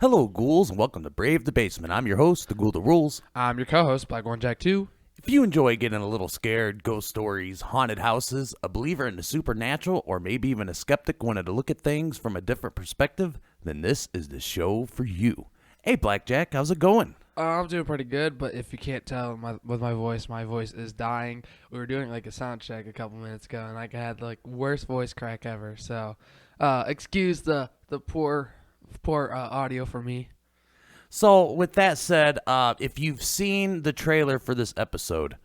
Hello, ghouls, and welcome to Brave the Basement. I'm your host, the Ghoul that Rules. I'm your co-host, Black One Jack 2. If you enjoy getting a little scared, ghost stories, haunted houses, a believer in the supernatural, or maybe even a skeptic wanting to look at things from a different perspective, then this is the show for you. Hey, Blackjack, how's it going? I'm doing pretty good, but if you can't tell with my voice is dying. We were doing like a sound check a couple minutes ago, and I had like worst voice crack ever. So, excuse the poor audio for me. So, with that said, if you've seen the trailer for this episode,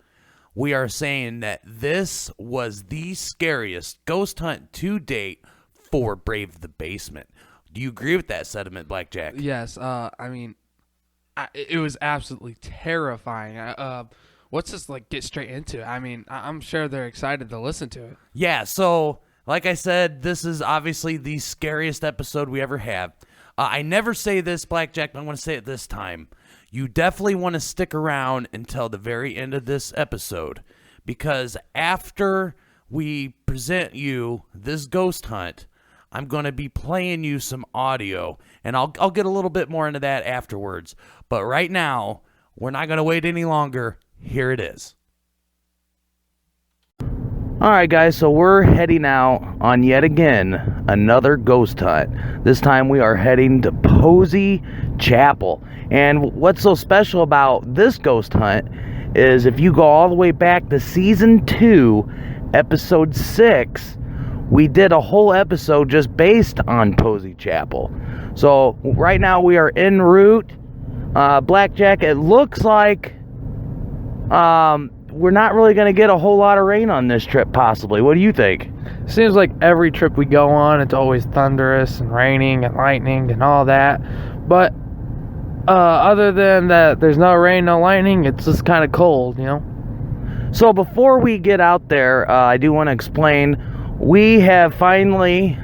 we are saying that this was the scariest ghost hunt to date for Brave the Basement. Do you agree with that sentiment, Blackjack? Yes. It was absolutely terrifying. Let's just like get straight into it. I mean, I'm sure they're excited to listen to it. Yeah, so like I said, this is obviously the scariest episode we ever have. I never say this, Blackjack, but I'm going to say it this time. You definitely want to stick around until the very end of this episode, because after we present you this ghost hunt, I'm going to be playing you some audio, and I'll get a little bit more into that afterwards. But right now, we're not going to wait any longer. Here it is. All right, guys, so we're heading out on yet again another ghost hunt. This time we are heading to Posey Chapel. And what's so special about this ghost hunt is if you go all the way back to Season 2, Episode 6, we did a whole episode just based on Posey Chapel. So right now we are en route. Blackjack, it looks like we're not really going to get a whole lot of rain on this trip, possibly. What do you think? Seems like every trip we go on, it's always thunderous and raining and lightning and all that. But other than that, there's no rain, no lightning. It's just kind of cold, you know? So before we get out there, I do want to explain, we have finally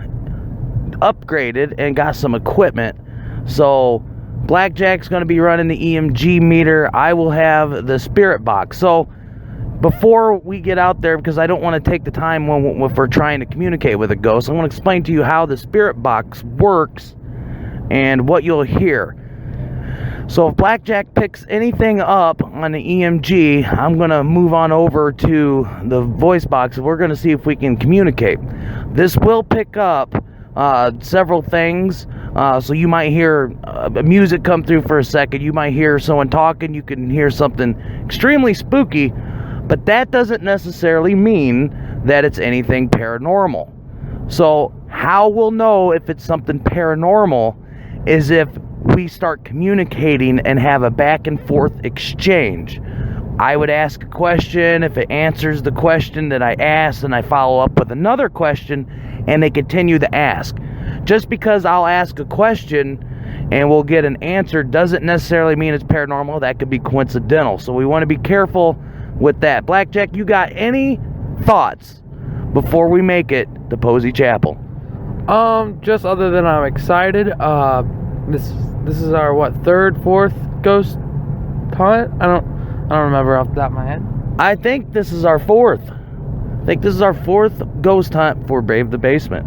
upgraded and got some equipment. So Blackjack's going to be running the EMG meter. I will have the spirit box. So before we get out there, because I don't want to take the time if we're trying to communicate with a ghost, I want to explain to you how the spirit box works and what you'll hear. So if Blackjack picks anything up on the EMG, I'm going to move on over to the voice box, and we're going to see if we can communicate. This will pick up several things. So you might hear music come through for a second. You might hear someone talking. You can hear something extremely spooky. But that doesn't necessarily mean that it's anything paranormal. So how we'll know if it's something paranormal is if we start communicating and have a back and forth exchange. I would ask a question. If it answers the question that I asked, and I follow up with another question, and they continue to ask. Just because I'll ask a question and we'll get an answer doesn't necessarily mean it's paranormal. That could be coincidental. So we want to be careful with that. Blackjack, you got any thoughts before we make it to Posey Chapel? Just other than I'm excited. This is our third, fourth ghost hunt? I don't remember off the top of my head. I think this is our fourth. Ghost hunt for Brave the Basement.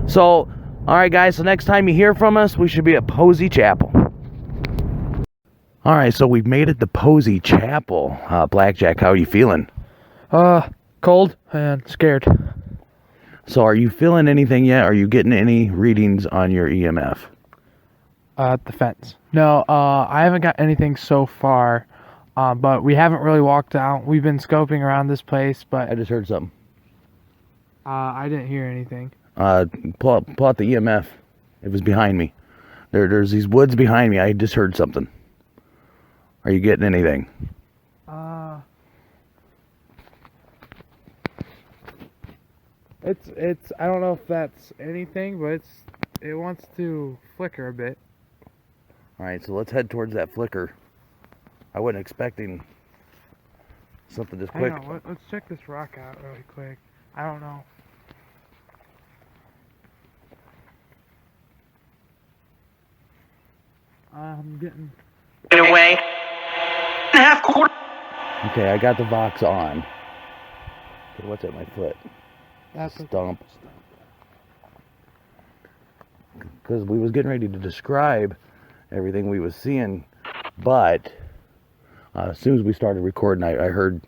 So, alright guys, so next time you hear from us, we should be at Posey Chapel. Alright, so we've made it to Posey Chapel. Blackjack, how are you feeling? Cold and scared. So are you feeling anything yet? Are you getting any readings on your EMF? The fence. No, I haven't got anything so far, but we haven't really walked out. We've been scoping around this place, but I just heard something. I didn't hear anything. Pull out the EMF. It was behind me. There's these woods behind me. I just heard something. Are you getting anything? It's I don't know if that's anything, but it wants to flicker a bit. Alright, so let's head towards that flicker. I wasn't expecting something this quick. Hang on, let's check this rock out really quick. I don't know. I'm getting away. Half quarter. Okay, I got the Vox on. Okay, what's at my foot? That's Stump. Because we was getting ready to describe everything we was seeing, but as soon as we started recording, I heard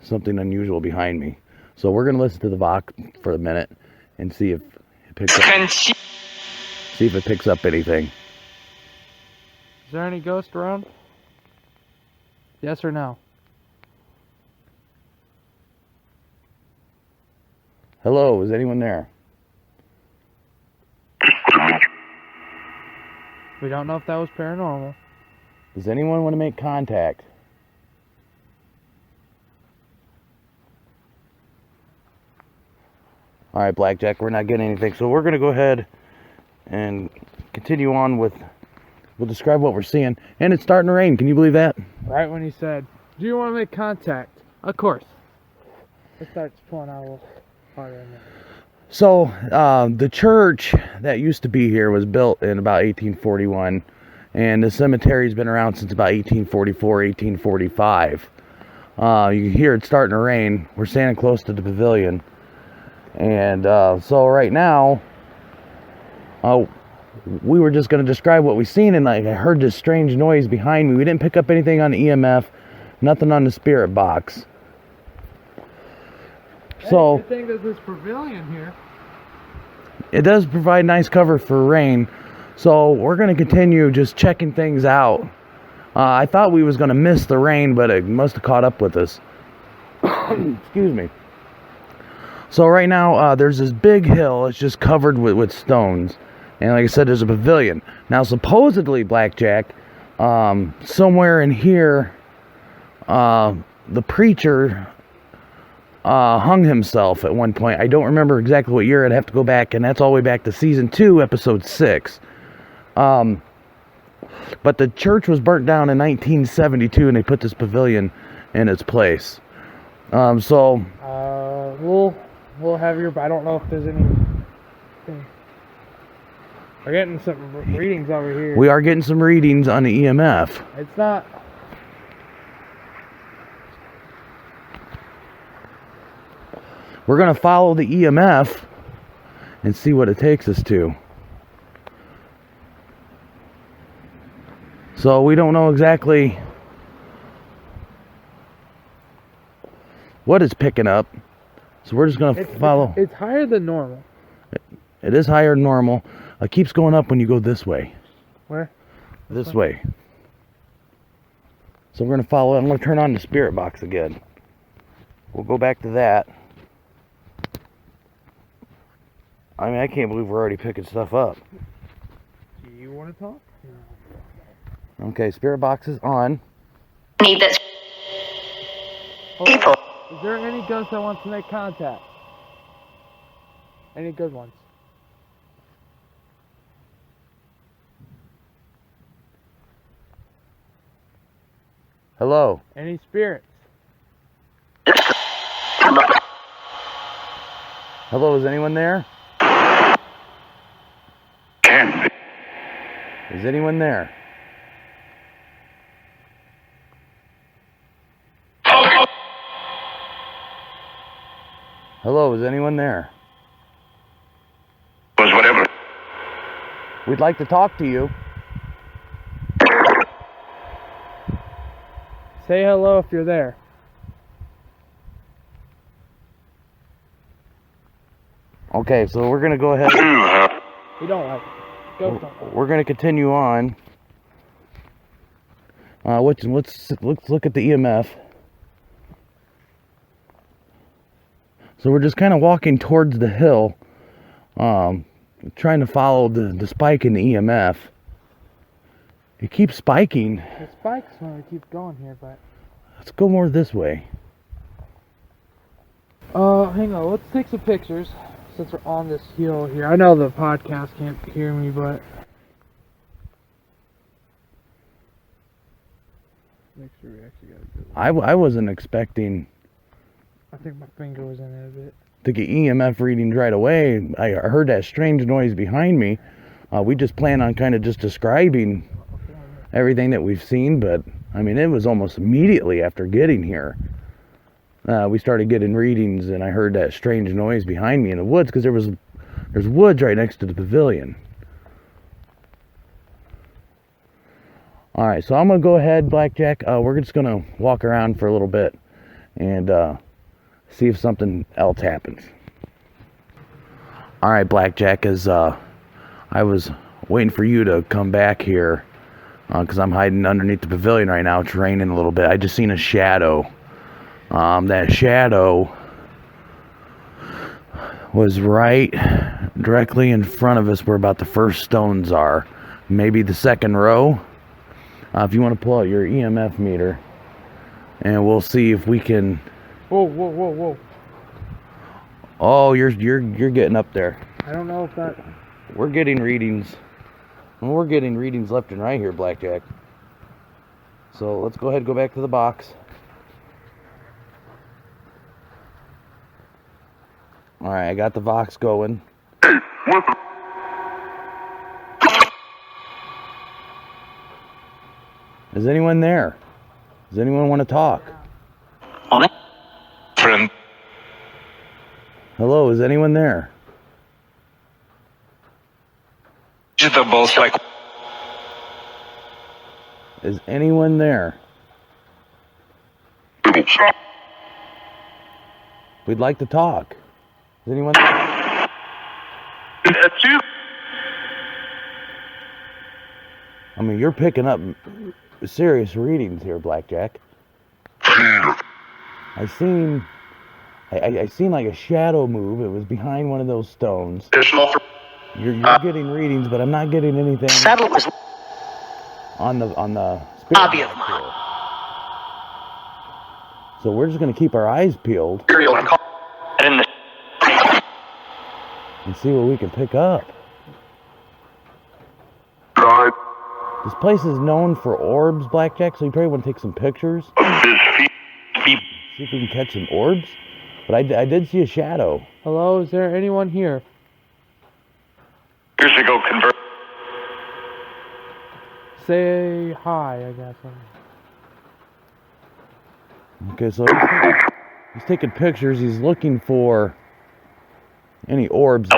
something unusual behind me. So we're gonna listen to the Vox for a minute and see if it picks up anything. Is there any ghost around? Yes or no? Hello, is anyone there? We don't know if that was paranormal. Does anyone want to make contact? Alright, Blackjack, we're not getting anything, so we're going to go ahead and continue on with, we'll describe what we're seeing. And it's starting to rain, can you believe that? Right when he said, do you want to make contact? Of course. It starts pulling out a little harder in there. So, the church that used to be here was built in about 1841, and the cemetery's been around since about 1844, 1845. You can hear it starting to rain. We're standing close to the pavilion. And so right now, we were just going to describe what we seen, and like I heard this strange noise behind me. We didn't pick up anything on the EMF, nothing on the spirit box. So, I think that this pavilion here. It does provide nice cover for rain. So we're going to continue just checking things out. I thought we was going to miss the rain, but it must have caught up with us. Excuse me. So right now, there's this big hill. It's just covered with stones. And like I said, there's a pavilion. Now, supposedly, Blackjack, somewhere in here, the preacher hung himself at one point. I don't remember exactly what year. I'd have to go back, and that's all the way back to season 2, episode 6. But the church was burnt down in 1972, and they put this pavilion in its place. We'll have your. I don't know if there's any. We're getting some readings over here. We are getting some readings on the EMF. It's not. We're going to follow the EMF and see what it takes us to. So we don't know exactly what it's picking up. So we're just going to follow. It's higher than normal. It is higher than normal. It keeps going up when you go this way. Where? This way. So we're going to follow it. I'm going to turn on the spirit box again. We'll go back to that. I mean, I can't believe we're already picking stuff up. Do you want to talk? No. Okay, spirit box is on. Need this. People. Is there any ghost that wants to make contact? Any good ones? Hello. Any spirits? Hello, is anyone there? Can Is anyone there? Hello, is anyone there? was whatever. We'd like to talk to you. Say hello if you're there. Okay, so we're gonna go ahead. We don't like it. Ghosts don't like it. We're gonna continue on. Let's look at the EMF. So we're just kind of walking towards the hill, trying to follow the spike in the EMF. It keeps spiking. It spikes when we keep going here, but. Let's go more this way. Hang on. Let's take some pictures since we're on this hill here. I know the podcast can't hear me, but. Make sure we actually got a good one. I wasn't expecting I think my finger was in it a bit. to get EMF readings right away. I heard that strange noise behind me. We just plan on kind of just describing everything that we've seen, but I mean, it was almost immediately after getting here. We started getting readings, and I heard that strange noise behind me in the woods, because there's woods right next to the pavilion. All right, so I'm gonna go ahead, Blackjack. We're just gonna walk around for a little bit and see if something else happens. All right, Blackjack, as I was waiting for you to come back here because I'm hiding underneath the pavilion right now. It's raining a little bit. I just seen a shadow. That shadow was right directly in front of us where about the first stones are. Maybe the second row. If you want to pull out your EMF meter, and we'll see if we can. Whoa. Oh, you're getting up there. I don't know if that... We're getting readings. We're getting readings left and right here, Blackjack. So let's go ahead and go back to the box. Alright, I got the Vox going. Is anyone there? Does anyone want to talk? Friend. Hello, is anyone there? Like. Is anyone there? We'd like to talk. Is anyone there? That's you. I mean, you're picking up serious readings here, Blackjack. I seen like a shadow move. It was behind one of those stones. You're getting readings, but I'm not getting anything on the spirit Hobby of box here. So we're just gonna keep our eyes peeled and see what we can pick up. This place is known for orbs, Blackjack, so you probably want to take some pictures. See if we can catch some orbs. But I did see a shadow. Hello, is there anyone here? Years ago, convert. Say hi, I guess. Okay, so he's taking pictures. He's looking for any orbs.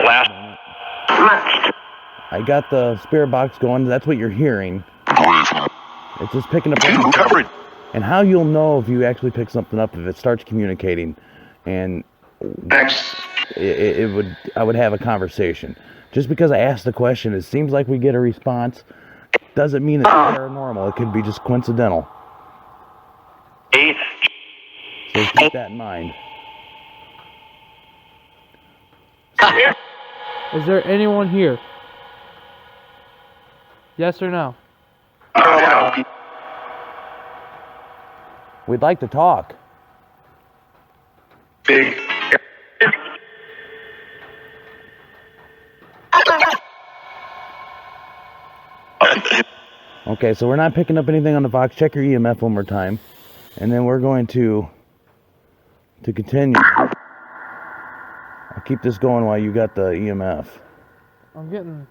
I got the spirit box going. That's what you're hearing. It's just picking up. And how you'll know if you actually pick something up if it starts communicating, and I would have a conversation. Just because I asked the question, it seems like we get a response. Doesn't mean it's paranormal. It could be just coincidental. So keep that in mind. Is there anyone here? Yes or no? We'd like to talk. Big. Okay, so we're not picking up anything on the Vox. Check your EMF one more time. And then we're going to continue. I'll keep this going while you got the EMF. I'm getting...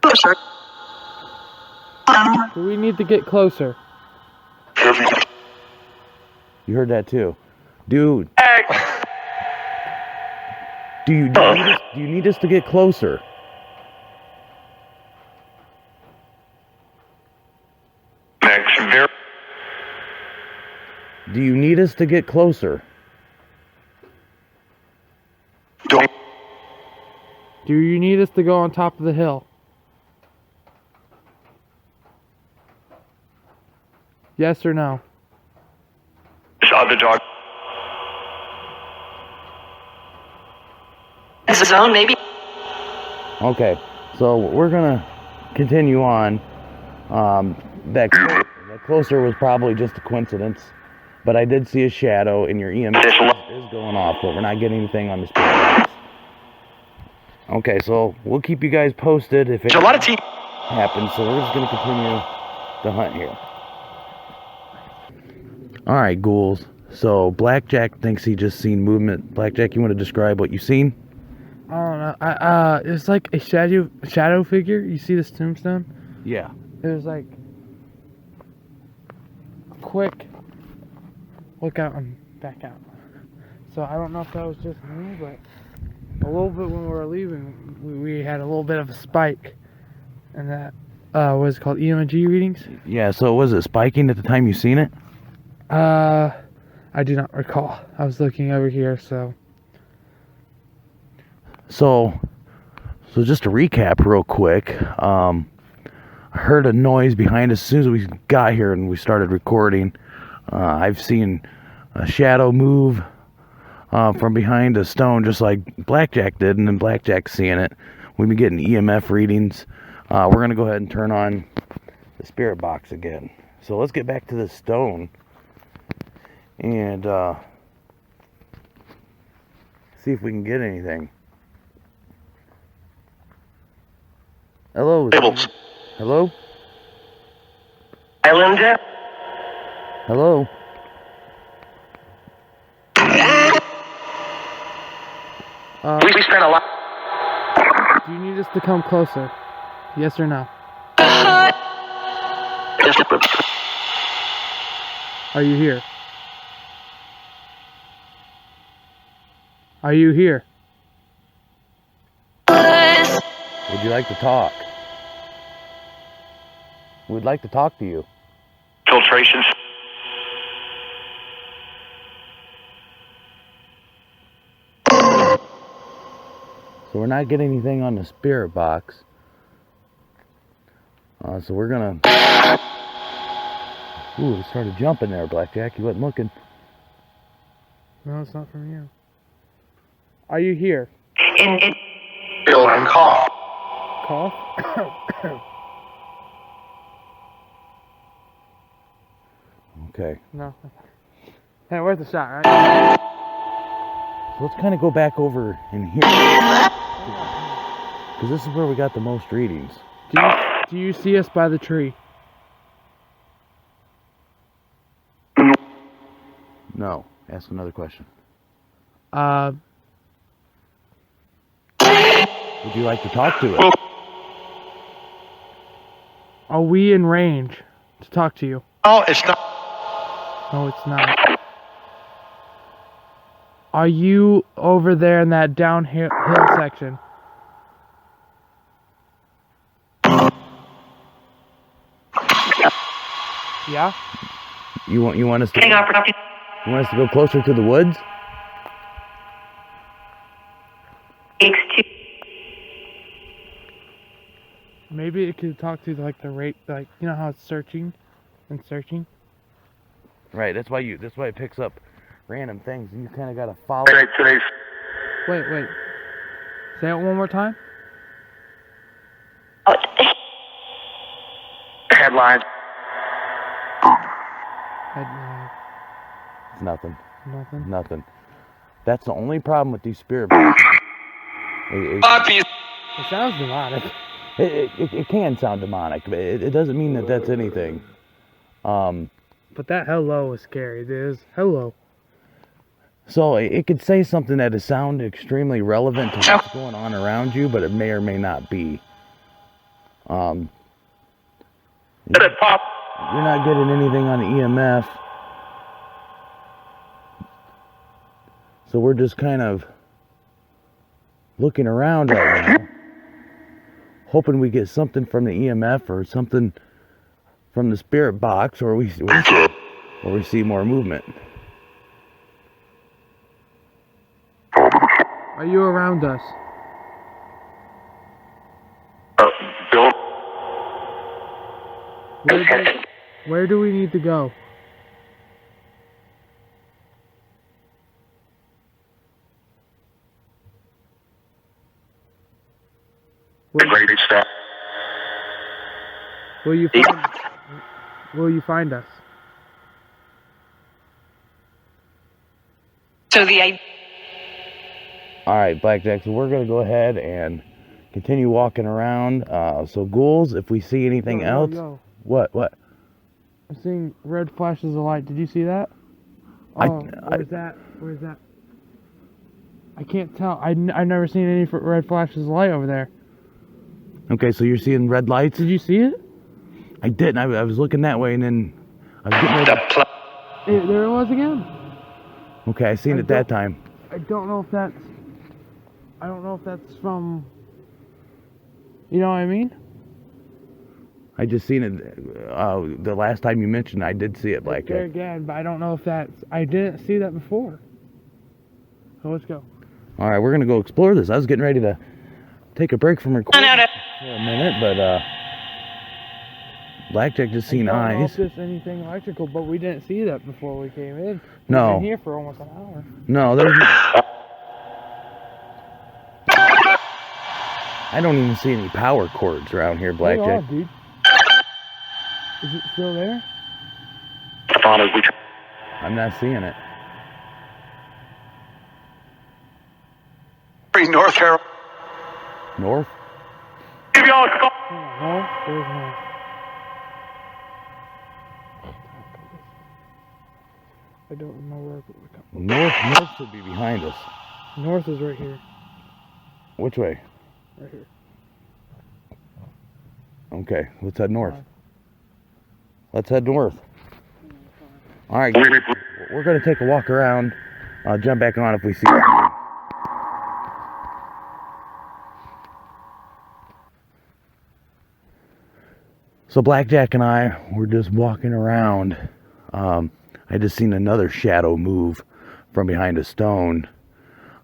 Do we need to get closer? You heard that too. Dude. Do you need us to get closer? Do you need us to get closer? Do you need us to go on top of the hill? Yes or no? Shot the dog. Is the zone maybe? Okay, so we're gonna continue on. That closer was probably just a coincidence, but I did see a shadow, and your EMF is going off, but we're not getting anything on the spirit box. Okay, so we'll keep you guys posted if it happens. So we're just gonna continue the hunt here. All right, ghouls. So Blackjack thinks he just seen movement. Blackjack, you want to describe what you seen? I don't know. It's like a shadow figure. You see this tombstone? Yeah. It was like quick look out and back out. So I don't know if that was just me, but a little bit when we were leaving, we had a little bit of a spike, and that What is it called? EMG readings? Yeah, so was it spiking at the time you seen it? I do not recall. I was looking over here, so. So just to recap real quick, I heard a noise behind us as soon as we got here and we started recording. I've seen a shadow move from behind a stone just like Blackjack did, and then Blackjack's seeing it. We've been getting EMF readings. We're going to go ahead and turn on the spirit box again. So let's get back to this stone and see if we can get anything. Hello? Tables. Hello? Island. Hello? We spent a lot. Do you need us to come closer? Yes or no? Are you here? Are you here? Would you like to talk? We'd like to talk to you. Filtrations. So we're not getting anything on the spirit box. So we're gonna... Ooh, it started jumping there, Blackjack. You wasn't looking. No, it's not from you. Are you here? Bill and cough. Cough? Okay. No. Hey, worth a shot, right? So let's kind of go back over in here. Because this is where we got the most readings. Do you see us by the tree? No. Ask another question. Uh, Would you like to talk to it? are we in range to talk to you? Oh, it's not. No, it's not. Are you over there in that downhill section? Yeah? You want us to... Hang on for nothing. You want us to go closer to the woods? X2. Maybe it could talk to like the rate, like you know how it's searching and searching. Right. That's why it picks up random things, and you kind of gotta follow. Today's Wait. Say it one more time. headlines. Headline. It's nothing. Nothing. Nothing. That's the only problem with these spirit boxes. It sounds demonic. It can sound demonic, but it doesn't mean that that's anything. But that hello is scary. It is. Hello. So it could say something that is sound extremely relevant to what's going on around you, but it may or may not be. You're not getting anything on the EMF. So we're just kind of looking around right now, hoping we get something from the EMF or something from the spirit box, or we see more movement. Are you around us? Bill. Where do we need to go? Great stuff. Will you find us? So the All right, Blackjack, so we're going to go ahead and continue walking around. So ghouls, if we see anything else... Yo. What? I'm seeing red flashes of light. Did you see that? Oh, where's that? I can't tell. I've never seen any red flashes of light over there. Okay, so you're seeing red lights? Did you see it? I didn't. I was looking that way, and then I was getting ready. There it was again. Okay, I seen it that time. I don't know if that's from... You know what I mean? I just seen it the last time you mentioned. I did see it, There Blackjack. again, but I don't know if that's. I didn't see that before. So let's go. All right, we're gonna go explore this. I was getting ready to take a break from recording for a minute, but Blackjack just seen I don't know eyes. if there's anything electrical, but we didn't see that before we came in. We've No. been here for almost an hour. No, there's. I don't even see any power cords around here, Hang Blackjack. on, dude. Is it still there? I'm not seeing it. North Carolina. North? Hang on, north? There's north. I don't remember where it comes from. North should be behind us. North is right here. Which way? Right here. Okay, let's head north. Let's head north. All right, we're going to take a walk around. Jump back on if we see it. So Blackjack and I were just walking around. I just seen another shadow move from behind a stone.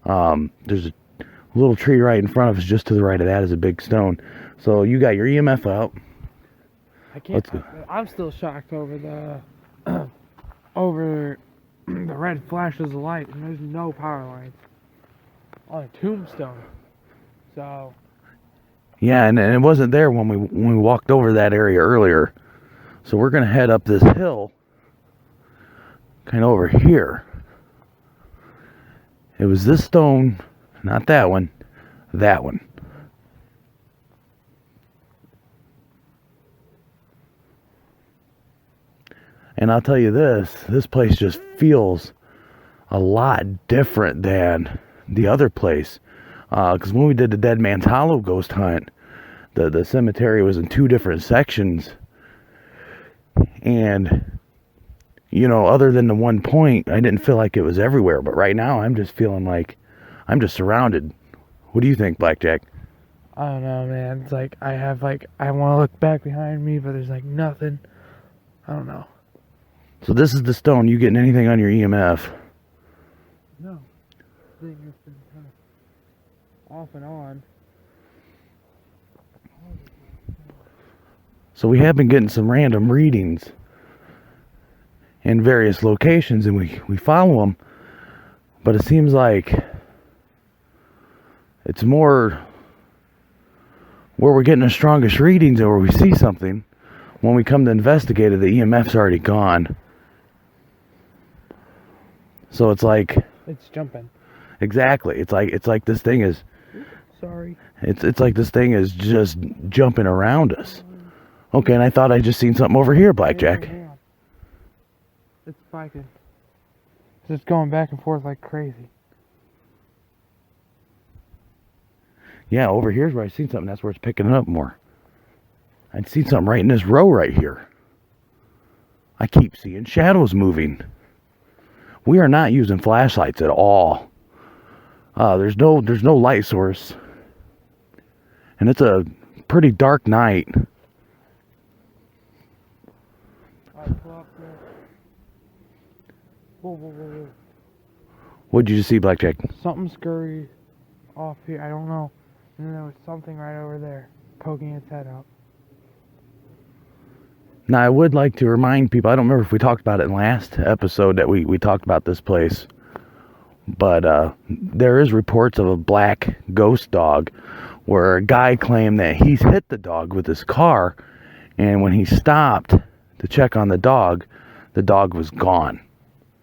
There's a little tree right in front of us. Just to the right of that is a big stone. So you got your EMF out. I can't. I'm still shocked over the over the red flashes of light, and there's no power lines on a tombstone. So Yeah, and it wasn't there when we walked over that area earlier. So we're gonna head up this hill, kind of over here. It was this stone, not that one, that one. And I'll tell you this place just feels a lot different than the other place. Because when we did the Dead Man's Hollow ghost hunt, the cemetery was in two different sections. And, you know, other than the one point, I didn't feel like it was everywhere. But right now, I'm just feeling like I'm just surrounded. What do you think, Blackjack? I don't know, man. It's like I want to look back behind me, but there's like nothing. I don't know. So this is the stone. You getting anything on your EMF? No. Thing has been kind of off and on. So we have been getting some random readings in various locations, and we follow them. But it seems like it's more where we're getting the strongest readings or where we see something. When we come to investigate it, the EMF's already gone. So it's like It's jumping. exactly. It's like this thing is. Sorry. It's like this thing is just jumping around us. Okay, and I thought I just seen something over here, Blackjack. Hang on. It's spiking. It's just going back and forth like crazy. Yeah, over here's where I seen something. That's where it's picking it up more. I'd seen something right in this row right here. I keep seeing shadows moving. We are not using flashlights at all. There's no light source. And it's a pretty dark night. Alright, pull up there. Whoa. What'd you just see, Blackjack? Something scurry off here. I don't know. And then there was something right over there poking its head out. Now, I would like to remind people, I don't remember if we talked about it in last episode that we talked about this place, but there is reports of a black ghost dog where a guy claimed that he's hit the dog with his car, and when he stopped to check on the dog was gone.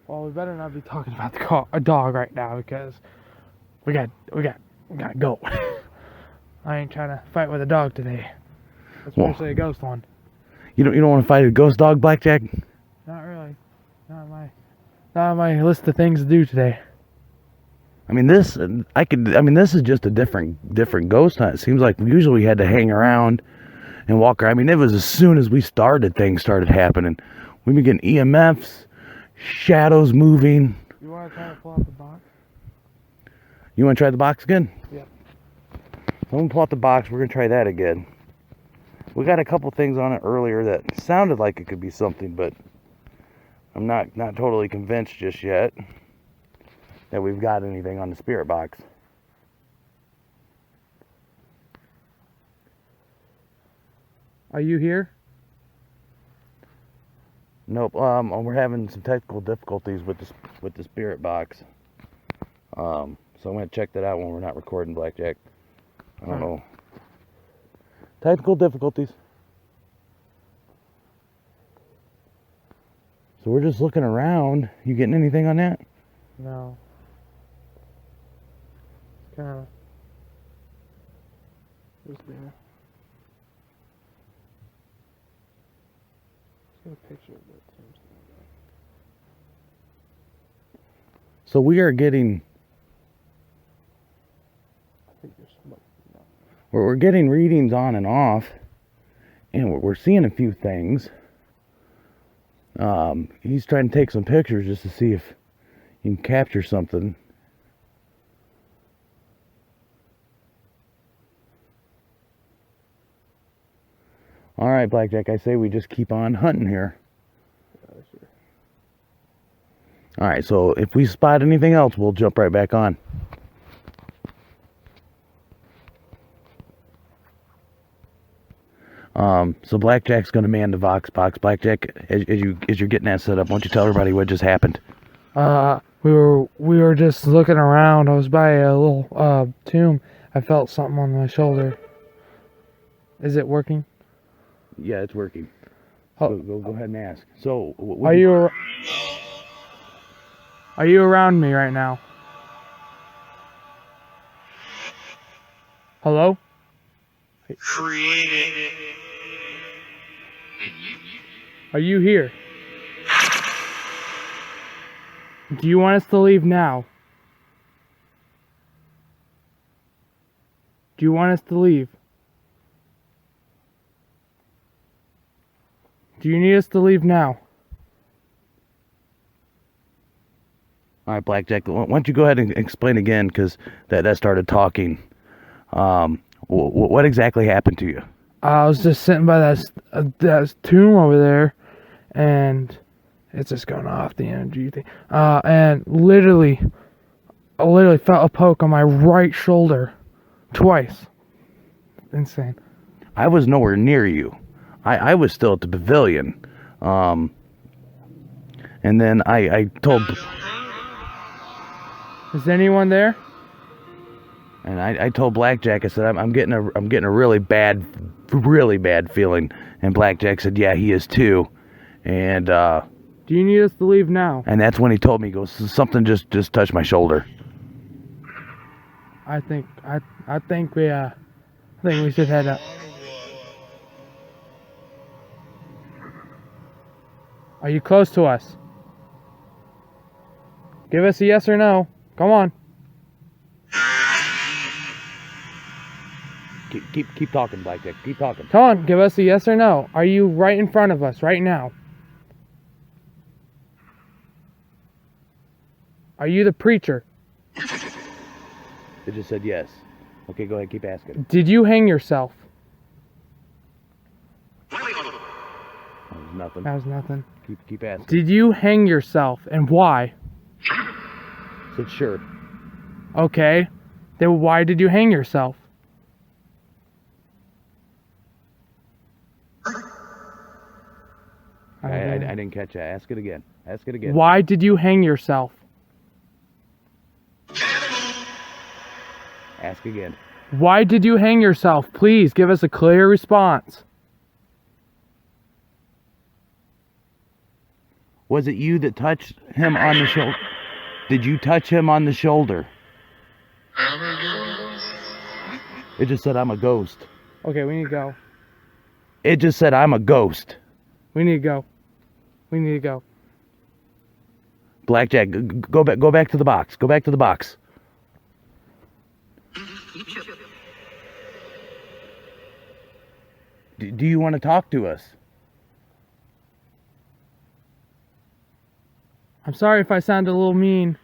Well, we better not be talking about a dog right now because we got to go. I ain't trying to fight with a dog today, especially a ghost one. You don't want to fight a ghost dog, Blackjack? Not really. Not on my list of things to do today. I mean, this is just a different ghost hunt. It seems like usually we had to hang around and walk around. I mean, it was as soon as we started, things started happening. We've been getting EMFs, shadows moving. You want to try to pull out the box? You want to try the box again? Yep. So I'm going to pull out the box. We're going to try that again. We got a couple things on it earlier that sounded like it could be something, but I'm not totally convinced just yet that we've got anything on the spirit box. Are you here? Nope. We're having some technical difficulties with the spirit box. So I'm gonna check that out when we're not recording, Blackjack. I don't know. Technical difficulties. So we're just looking around. You getting anything on that? No. Kind of. Just there. Let's get a picture of that tombstone. So we are getting. I think there's somebody. No. We're getting readings on and off, and we're seeing a few things. He's trying to take some pictures just to see if he can capture something. All right, Blackjack, I say we just keep on hunting here. Sure. All right, so if we spot anything else, we'll jump right back on. So Blackjack's gonna man the Vox box. Blackjack, as you're getting that set up, why don't you tell everybody what just happened? We were just looking around. I was by a little tomb. I felt something on my shoulder. Is it working? Yeah, it's working. Oh. Go ahead and ask. So, Are you around me right now? Hello? Are you here? Do you want us to leave now? Do you want us to leave? Do you need us to leave now? All right, Blackjack, why don't you go ahead and explain again, because that started talking. What exactly happened to you? I was just sitting by that tomb over there, and it's just going off the energy thing. And literally, I literally felt a poke on my right shoulder twice. Insane. I was nowhere near you. I was still at the pavilion. And then I told... Is anyone there? And I told Blackjack, I said, I'm getting a really bad feeling. And Blackjack said, yeah, he is too. And do you need us to leave now? And that's when he told me, he goes, something just touched my shoulder. I think we should head up. Are you close to us? Give us a yes or no. Come on. Keep talking, Blackjack. Keep talking. Come on, give us a yes or no. Are you right in front of us right now? Are you the preacher? It just said yes. Okay, go ahead, keep asking. Did you hang yourself? That was nothing. That was nothing. Keep asking. Did you hang yourself, and why? Said sure. Okay. Then why did you hang yourself? I didn't catch that. Ask it again. Ask it again. Why did you hang yourself? Ask again. Why did you hang yourself? Please give us a clear response. Was it you that touched him on the shoulder? Did you touch him on the shoulder? It just said, I'm a ghost. Okay, we need to go. It just said, I'm a ghost. We need to go. We need to go. Blackjack, go back to the box. Go back to the box. Do you want to talk to us? I'm sorry if I sound a little mean.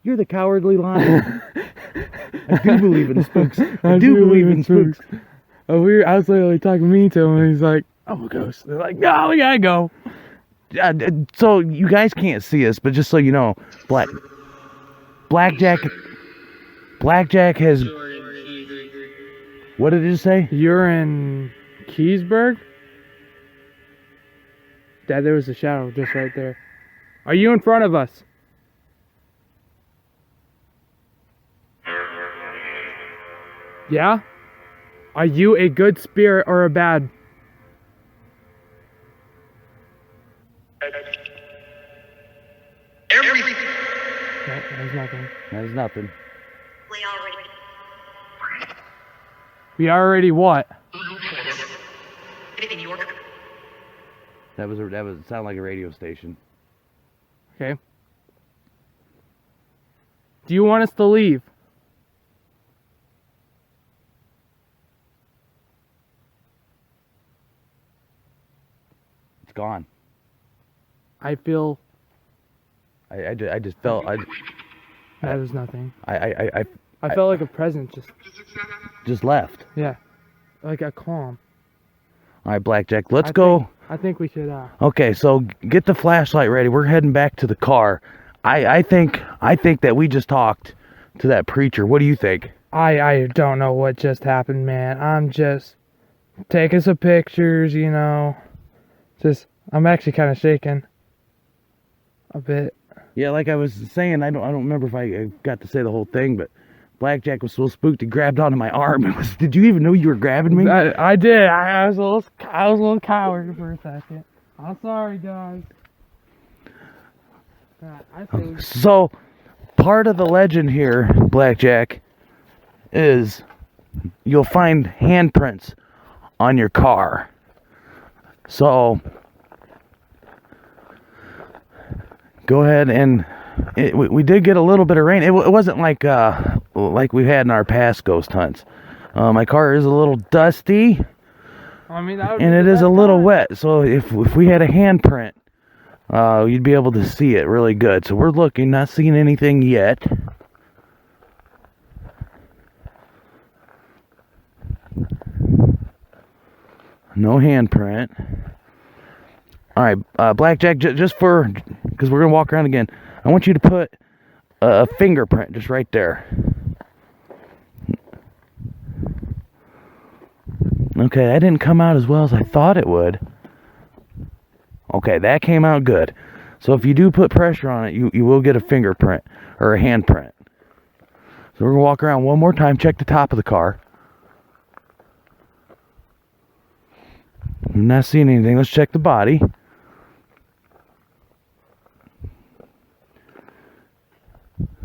You're the cowardly lion. I do believe in spooks. I do believe in spooks. I was literally talking mean to him, and he's like, I'm a ghost. They're like, no, we gotta go. So you guys can't see us, but just so you know, Blackjack has. What did it say? You're in Keysburg? Dad, there was a shadow just right there. Are you in front of us? Yeah? Are you a good spirit or a bad? Everything. No, there's nothing. That is nothing. We already what? That was sound like a radio station. Okay. Do you want us to leave? It's gone. I feel I just felt that is nothing. I I felt like a presence just left. yeah, like a calm. All right, Blackjack, let's go. I think we should. Okay, so get the flashlight ready. We're heading back to the car. I think that we just talked to that preacher. What do you think? I don't know what just happened, man. I'm just taking some pictures, you know. I'm actually kind of shaking a bit. Yeah, like I was saying, I don't remember if I got to say the whole thing, but Blackjack was so spooked he grabbed onto my arm. Did you even know you were grabbing me? I did. I was a little coward for a second. I'm sorry, guys. I think So, part of the legend here, Blackjack, is you'll find handprints on your car. So, go ahead and we did get a little bit of rain. It wasn't like we had in our past ghost hunts. My car is a little dusty, I mean, that would and be it the is a best little time. wet. So if we had a handprint, you'd be able to see it really good. So we're looking, not seeing anything yet. No handprint. All right, Blackjack, just because we're gonna walk around again, I want you to put a fingerprint just right there. Okay, that didn't come out as well as I thought it would. Okay, that came out good. So if you do put pressure on it, you will get a fingerprint or a handprint. So we're gonna walk around one more time, check the top of the car. I'm not seeing anything. Let's check the body.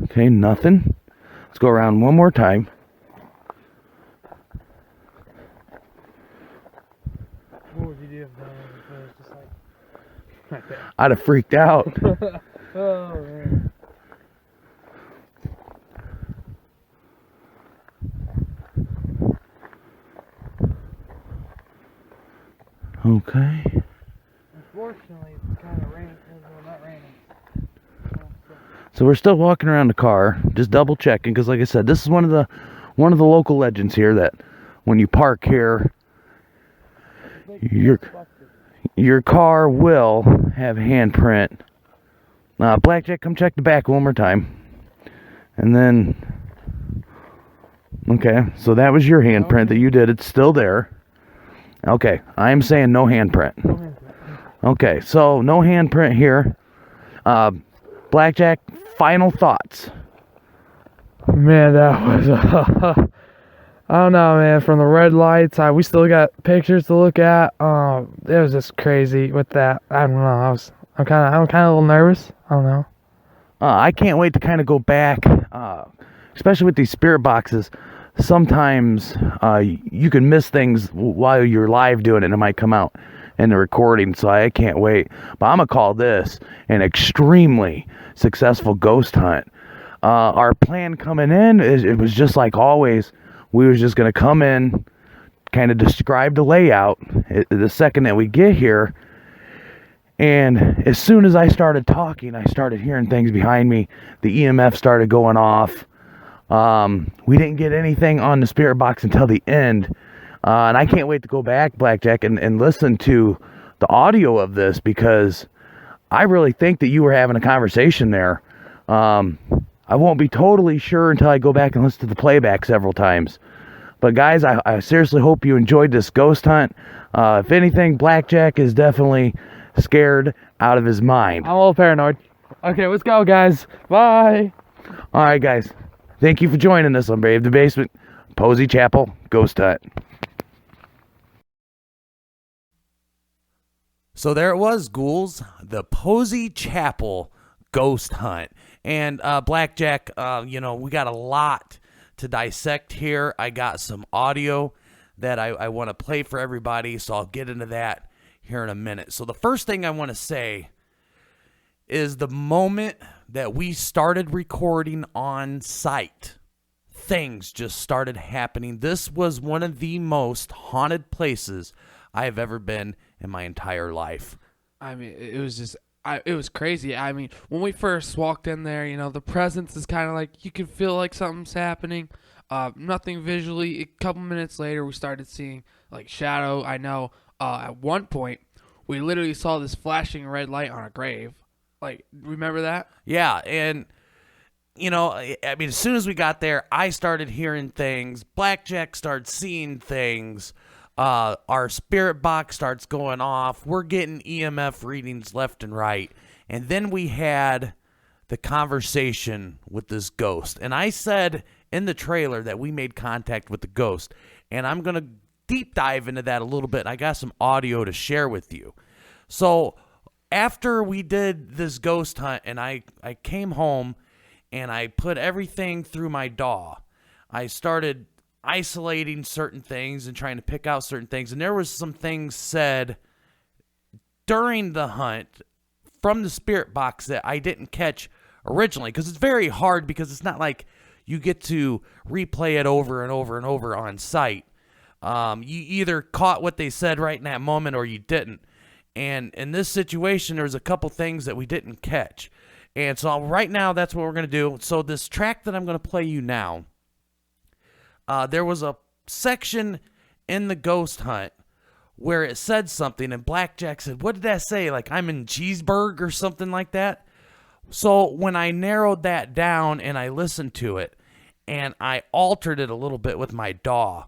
Okay, nothing. Let's go around one more time. What would you do if that was just like right there? I'd have freaked out. Oh, man. Okay. Unfortunately, it's kind of raining. Well, not raining. So we're still walking around the car, just double checking, because like I said, this is one of the local legends here that when you park here, your car will have handprint. Blackjack, come check the back one more time, and then okay, so that was your handprint that you did. It's still there. Okay, I'm saying no handprint. Okay, so no handprint here. Blackjack, final thoughts. Man, that was I don't know, man. From the red lights, we still got pictures to look at. It was just crazy with that. I don't know. I'm kind of a little nervous. I don't know. I can't wait to kind of go back, especially with these spirit boxes. Sometimes you can miss things while you're live doing it, and it might come out in the recording, so I can't wait. But I'm going to call this an extremely successful ghost hunt. Our plan coming in, it was just like always. We was just going to come in, kind of describe the layout the second that we get here. And as soon as I started talking, I started hearing things behind me. The EMF started going off. We didn't get anything on the spirit box until the end. And I can't wait to go back, Blackjack, and listen to the audio of this, because I really think that you were having a conversation there. I won't be totally sure until I go back and listen to the playback several times. But guys, I seriously hope you enjoyed this ghost hunt. If anything, Blackjack is definitely scared out of his mind. I'm a little paranoid. Okay, let's go, guys. Bye. All right, guys. Thank you for joining us on Brave the Basement, Posey Chapel Ghost Hunt. So there it was, ghouls, the Posey Chapel Ghost Hunt. And Blackjack, we got a lot to dissect here. I got some audio that I want to play for everybody, so I'll get into that here in a minute. So the first thing I want to say is the moment that we started recording on site, things just started happening. This was one of the most haunted places I have ever been in my entire life. I mean, it was just, it was crazy. I mean, when we first walked in there, the presence is kind of like, you can feel like something's happening. Nothing visually. A couple minutes later, we started seeing like shadow. I know at one point, we literally saw this flashing red light on a grave. Like, remember that? Yeah, and as soon as we got there, I started hearing things. Blackjack started seeing things. Our spirit box starts going off. We're getting EMF readings left and right. And then we had the conversation with this ghost. And I said in the trailer that we made contact with the ghost. And I'm going to deep dive into that a little bit. I got some audio to share with you. So after we did this ghost hunt and I came home and I put everything through my DAW, I started isolating certain things and trying to pick out certain things. And there was some things said during the hunt from the spirit box that I didn't catch originally, because it's very hard, because it's not like you get to replay it over and over and over on site. You either caught what they said right in that moment or you didn't. And in this situation, there's a couple things that we didn't catch. And so right now, that's what we're going to do. So this track that I'm going to play you now, there was a section in the ghost hunt where it said something, and Blackjack said, what did that say? Like, I'm in Cheeseburg or something like that? So when I narrowed that down and I listened to it, and I altered it a little bit with my DAW,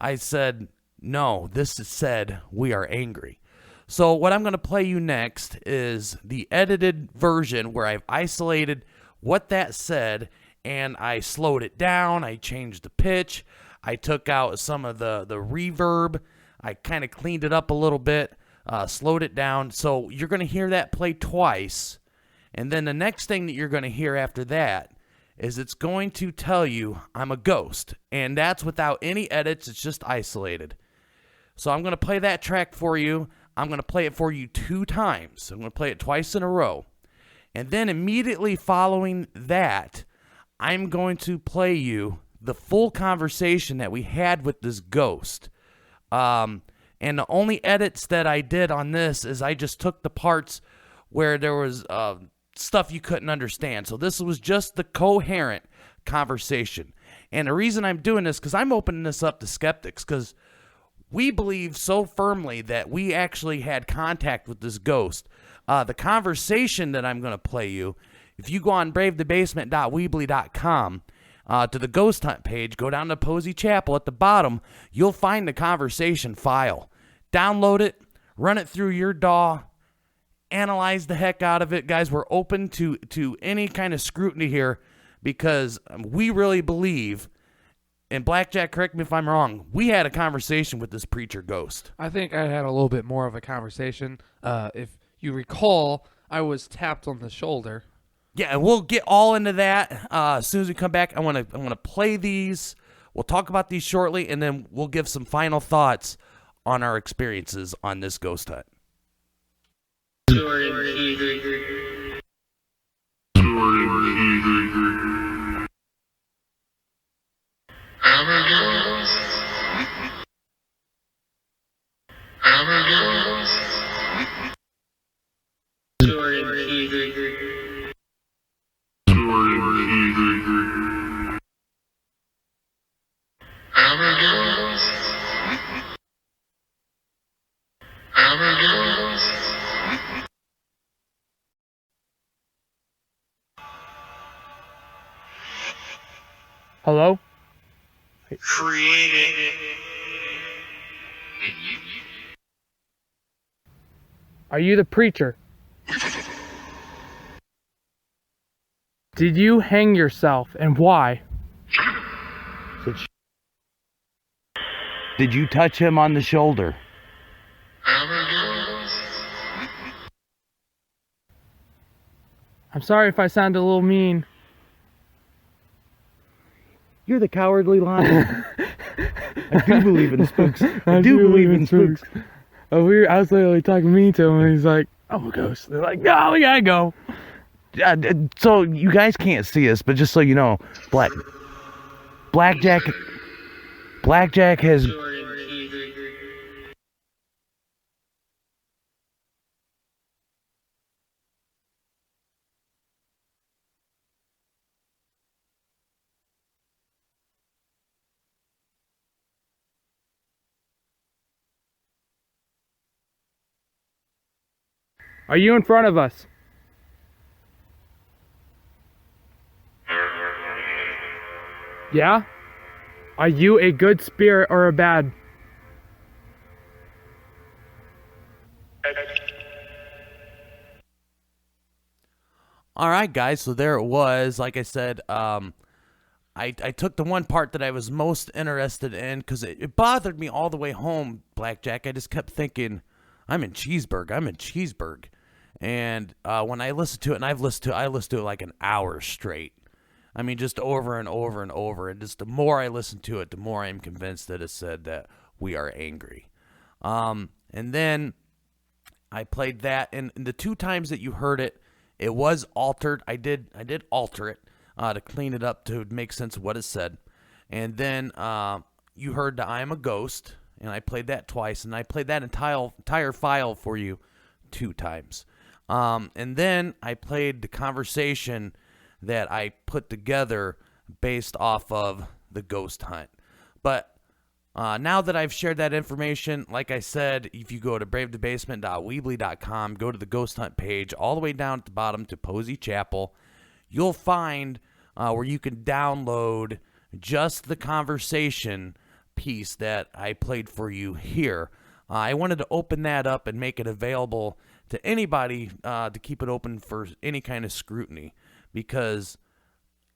I said, no, this said, we are angry. So what I'm going to play you next is the edited version where I've isolated what that said, and I slowed it down. I changed the pitch. I took out some of the reverb. I kind of cleaned it up a little bit, slowed it down. So you're going to hear that play twice. And then the next thing that you're going to hear after that is it's going to tell you I'm a ghost. And that's without any edits. It's just isolated. So I'm going to play that track for you. I'm going to play it for you 2 times. I'm going to play it twice in a row. And then immediately following that, I'm going to play you the full conversation that we had with this ghost. And the only edits that I did on this is I just took the parts where there was stuff you couldn't understand. So this was just the coherent conversation. And the reason I'm doing this, because I'm opening this up to skeptics, because we believe so firmly that we actually had contact with this ghost. The conversation that I'm going to play you, if you go on bravethebasement.weebly.com to the ghost hunt page, go down to Posey Chapel at the bottom, you'll find the conversation file. Download it, run it through your DAW, analyze the heck out of it. Guys, we're open to any kind of scrutiny here, because we really believe, and Blackjack, correct me if I'm wrong, we had a conversation with this preacher ghost. I think I had a little bit more of a conversation. If you recall, I was tapped on the shoulder. Yeah, and we'll get all into that as soon as we come back. I want to play these. We'll talk about these shortly, and then we'll give some final thoughts on our experiences on this ghost hunt. Hello? Created. Are you the preacher? Did you hang yourself, and why? Did you touch him on the shoulder? I'm sorry if I sound a little mean. You're the cowardly lion. I do believe in spooks. I do believe in spooks. I was literally talking mean to him, and he's like, I'm a ghost. They're like, no, we gotta go. So you guys can't see us, but just so you know, Blackjack has. Are you in front of us? Yeah? Are you a good spirit or a bad? All right, guys. So there it was. Like I said, I took the one part that I was most interested in because it bothered me all the way home, Blackjack. I just kept thinking, I'm in Cheeseburg. And when I listened to it, and I listened to it like an hour straight. I mean, just over and over and over. And just the more I listen to it, the more I'm convinced that it said that we are angry. And then I played that, and the 2 times that you heard it, it was altered. I did alter it to clean it up to make sense of what it said. And then you heard the I Am a Ghost, and I played that twice, and I played that entire file for you 2 times. And then I played the conversation that I put together based off of the ghost hunt. But now that I've shared that information, like I said, if you go to bravethebasement.weebly.com, go to the ghost hunt page, all the way down at the bottom to Posey Chapel, you'll find where you can download just the conversation piece that I played for you here. I wanted to open that up and make it available to anybody to keep it open for any kind of scrutiny, because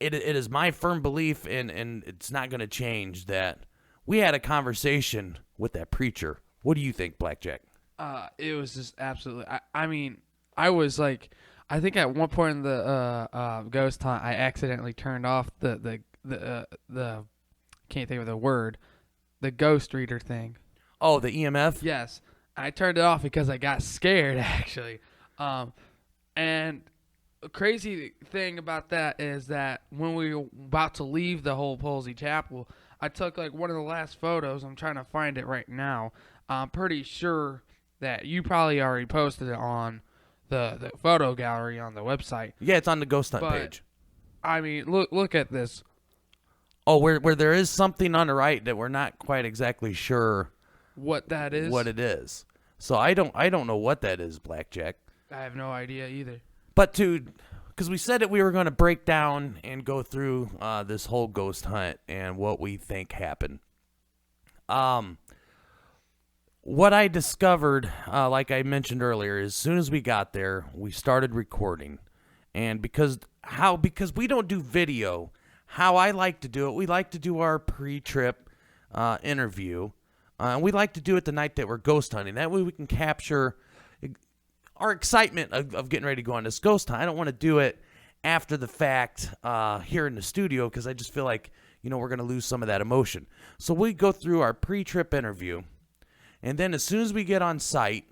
it is my firm belief, and it's not going to change, that we had a conversation with that preacher. What do you think, Blackjack? It was just absolutely. I mean, I was like, I think at one point in the ghost hunt, I accidentally turned off the can't think of the word, the ghost reader thing. Oh, the EMF? Yes, I turned it off because I got scared actually. And the crazy thing about that is that when we were about to leave the whole Posey Chapel, I took like one of the last photos. I'm trying to find it right now. I'm pretty sure that you probably already posted it on the photo gallery on the website. Yeah, it's on the ghost hunt page. I mean, look at this. Oh, where there is something on the right that we're not quite exactly sure what that is. What it is. So I don't know what that is, Blackjack. I have no idea either. But because we said that we were going to break down and go through this whole ghost hunt and what we think happened. What I discovered, like I mentioned earlier, as soon as we got there, we started recording. And because we don't do video, how I like to do it, we like to do our pre-trip interview. And we like to do it the night that we're ghost hunting. That way we can capture our excitement of getting ready to go on this ghost hunt. I don't want to do it after the fact here in the studio, because I just feel like, we're going to lose some of that emotion. So we go through our pre-trip interview, and then as soon as we get on site,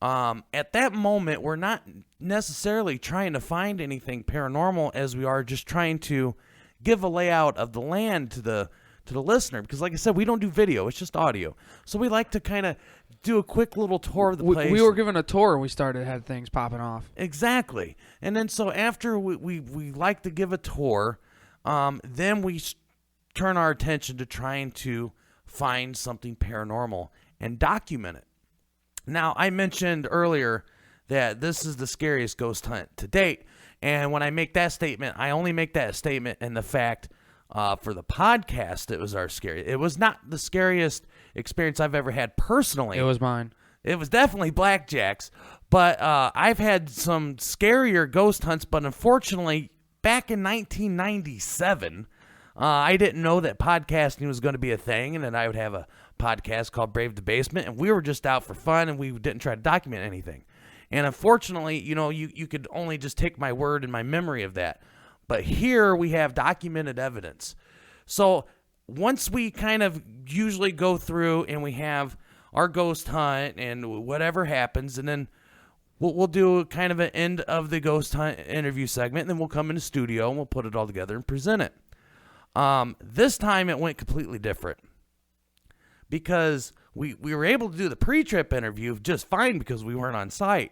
at that moment, we're not necessarily trying to find anything paranormal, as we are just trying to give a layout of the land to the listener, because like I said, we don't do video, it's just audio. So we like to kind of do a quick little tour of the place. We were given a tour and we had things popping off. Exactly. And then so after we like to give a tour, then we turn our attention to trying to find something paranormal and document it. Now, I mentioned earlier that this is the scariest ghost hunt to date, and when I make that statement, I only make that statement in the fact For the podcast, it was our scary. It was not the scariest experience I've ever had personally. It was mine. It was definitely Blackjack's, but I've had some scarier ghost hunts, but unfortunately, back in 1997, I didn't know that podcasting was going to be a thing, and that I would have a podcast called Brave the Basement, and we were just out for fun, and we didn't try to document anything. And unfortunately, you could only just take my word and my memory of that. But here we have documented evidence. So once we kind of usually go through and we have our ghost hunt and whatever happens, and then we'll do kind of an end of the ghost hunt interview segment, and then we'll come in the studio and we'll put it all together and present it. This time it went completely different because we were able to do the pre-trip interview just fine because we weren't on site.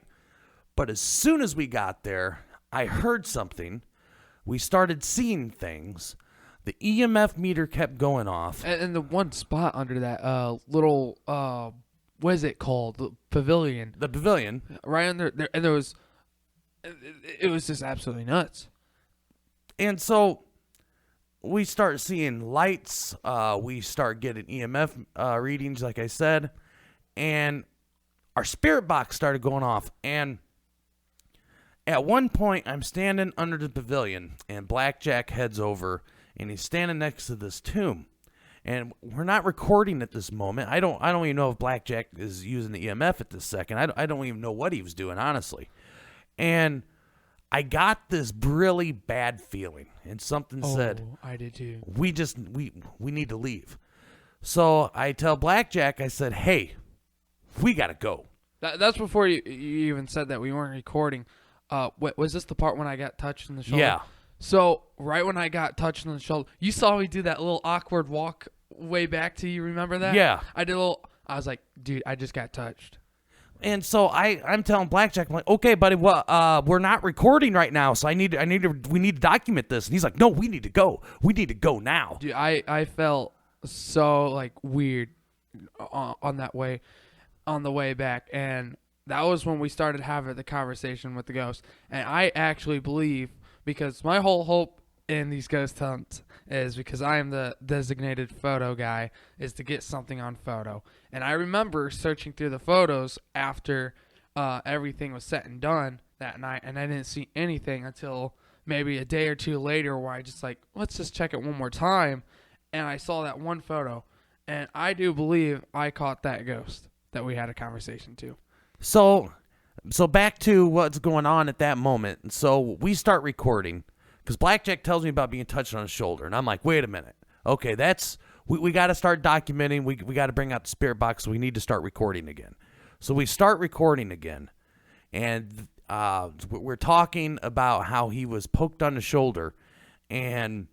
But as soon as we got there, I heard something. We started seeing things. The EMF meter kept going off. And the one spot under that little, what is it called? The pavilion. The pavilion. Right under there. And there was, it was just absolutely nuts. And so we start seeing lights. We start getting EMF readings, like I said. And our spirit box started going off. And at one point, I'm standing under the pavilion, and Blackjack heads over, and he's standing next to this tomb. And we're not recording at this moment. I don't even know if Blackjack is using the EMF at this second. I don't even know what he was doing, honestly. And I got this really bad feeling, and something said, I did too. we need to leave. So I tell Blackjack, I said, hey, we got to go. That's before you even said that we weren't recording. Was this the part when I got touched in the shoulder? Yeah. So right when I got touched in the shoulder, you saw me do that little awkward walk way back to you. Remember that? Yeah. I was like, dude, I just got touched. And so I'm telling Blackjack, I'm like, okay, buddy, well, we're not recording right now, so we need to document this. And he's like, no, we need to go. We need to go now. Dude, I felt so like weird on the way back, and that was when we started having the conversation with the ghost. And I actually believe, because my whole hope in these ghost hunts is, because I am the designated photo guy, is to get something on photo. And I remember searching through the photos after everything was said and done that night, and I didn't see anything until maybe a day or two later, where I just like, let's just check it one more time. And I saw that one photo, and I do believe I caught that ghost that we had a conversation to. So back to what's going on at that moment. So we start recording because Blackjack tells me about being touched on the shoulder. And I'm like, wait a minute. Okay, we got to start documenting. We got to bring out the spirit box. So we need to start recording again. So we start recording again. And we're talking about how he was poked on the shoulder. And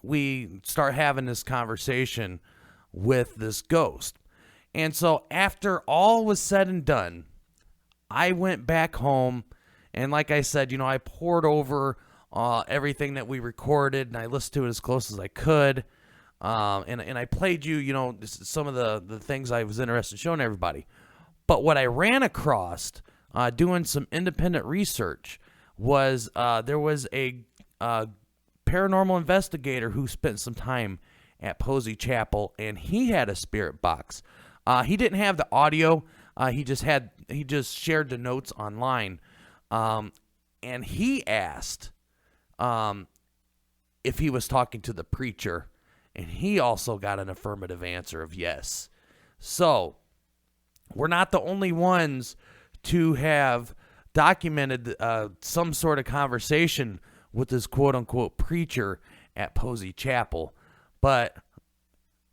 we start having this conversation with this ghost. And so after all was said and done, I went back home, and like I said, I poured over everything that we recorded, and I listened to it as close as I could, and I played you, some of the things I was interested in showing everybody. But what I ran across doing some independent research was there was a paranormal investigator who spent some time at Posey Chapel, and he had a spirit box. He didn't have the audio. He just shared the notes online. And he asked if he was talking to the preacher, and he also got an affirmative answer of yes. So we're not the only ones to have documented some sort of conversation with this quote-unquote preacher at Posey Chapel. But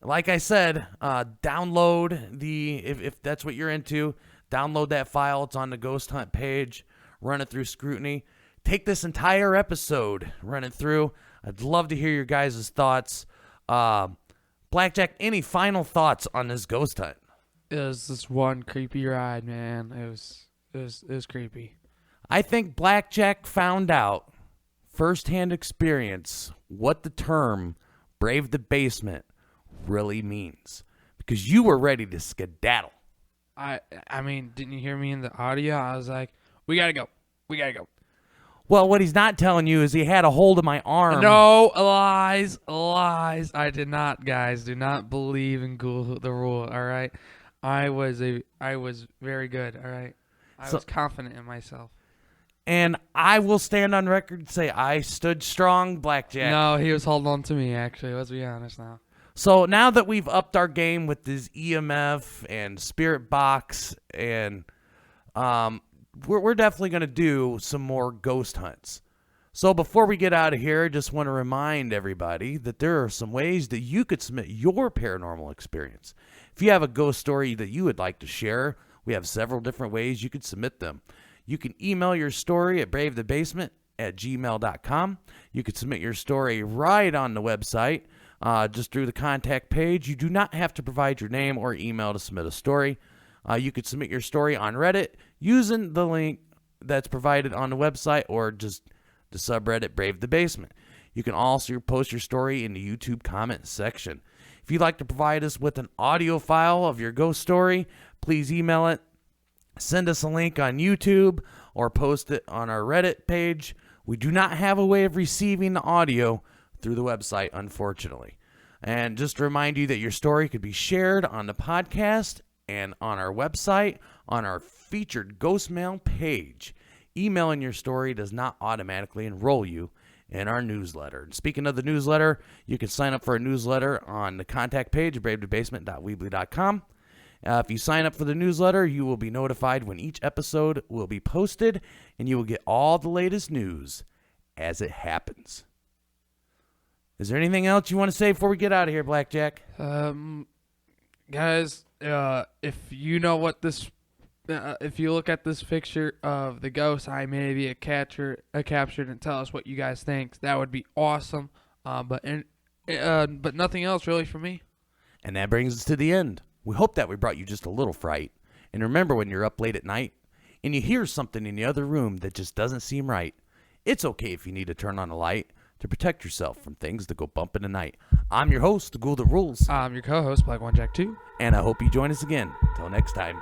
like I said, download if that's what you're into, download that file. It's on the Ghost Hunt page. Run it through scrutiny. Take this entire episode, run it through. I'd love to hear your guys' thoughts. Blackjack, any final thoughts on this ghost hunt? It was this one creepy ride, man. It was creepy. I think Blackjack found out, firsthand experience, what the term Brave the Basement really means, because you were ready to skedaddle. I mean, didn't you hear me in the audio? I was like, we gotta go. Well, what he's not telling you is he had a hold of my arm. No, lies. I did not, guys. Do not believe in the rule, all right? I was very good, all right? I was confident in myself. And I will stand on record and say I stood strong, Blackjack. No, he was holding on to me, actually. Let's be honest now. So now that we've upped our game with this EMF and spirit box, and we're definitely going to do some more ghost hunts. So before we get out of here, I just want to remind everybody that there are some ways that you could submit your paranormal experience. If you have a ghost story that you would like to share, we have several different ways you could submit them. You can email your story at bravethebasement@gmail.com. You could submit your story right on the website, just through the contact page. You do not have to provide your name or email to submit a story. You could submit your story on Reddit using the link that's provided on the website, or just the subreddit Brave the Basement. You can also post your story in the YouTube comment section. If you'd like to provide us with an audio file of your ghost story, please email it. Send us a link on YouTube or post it on our Reddit page. We do not have a way of receiving the audio through the website, unfortunately. And just to remind you that your story could be shared on the podcast and on our website on our featured ghost mail page. Emailing your story does not automatically enroll you in our newsletter. And speaking of the newsletter, you can sign up for a newsletter on the contact page at bravethebasement.weebly.com. If you sign up for the newsletter, you will be notified when each episode will be posted, and you will get all the latest news as it happens. Is there anything else you want to say before we get out of here, Blackjack? Guys, if you know what this, if you look at this picture of the ghost, I may be a captured, and tell us what you guys think. That would be awesome. But nothing else really for me. And that brings us to the end. We hope that we brought you just a little fright. And remember, when you're up late at night and you hear something in the other room that just doesn't seem right, it's okay if you need to turn on a light to protect yourself from things that go bump in the night. I'm your host, the Ghoul That Rules. I'm your co-host, Black One Jack 2. And I hope you join us again. Till next time.